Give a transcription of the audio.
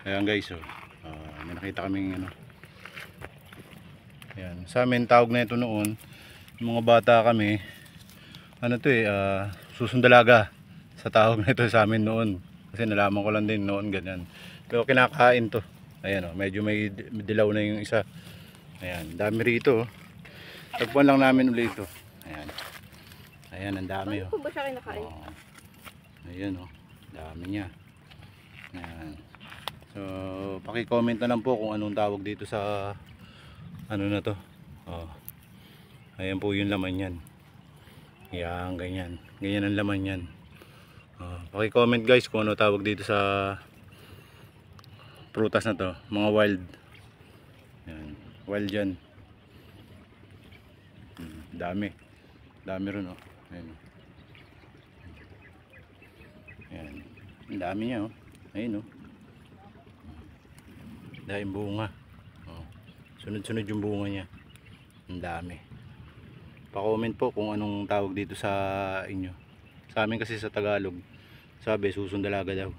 Ayan guys, oh. May nakita kaming ano. Ayan, sa amin tawag na ito noon, yung mga bata kami, ano to susundalaga sa tawag na ito sa amin noon. Kasi nalaman ko lang din noon ganyan. Pero kinakain to. Ayan, oh, medyo may dilaw na yung isa. Ayan, dami rito. Tagpuan lang namin ulit ito. Ayan. Ayan, ang dami. Paano po ba siya kinakain? Ayan, oh. Dami niya. Ayan. So, paki-comment na lang po kung anong tawag dito sa ano na to. Ayan po yung laman yan. Ayan, ganyan. Ganyan ang laman yan. Paki-comment guys kung ano tawag dito sa prutas na to. Mga wild. Ayan. Wild yan. Dami. Dami rin, oh. Ayan. Ayan. Ang dami niya, oh. Ayun, oh. Dahil bunga. Sunod-sunod yung bunga niya. Ang dami. Pa-comment po kung anong tawag dito sa inyo. Sa amin kasi sa Tagalog, sabi susundalaga daw.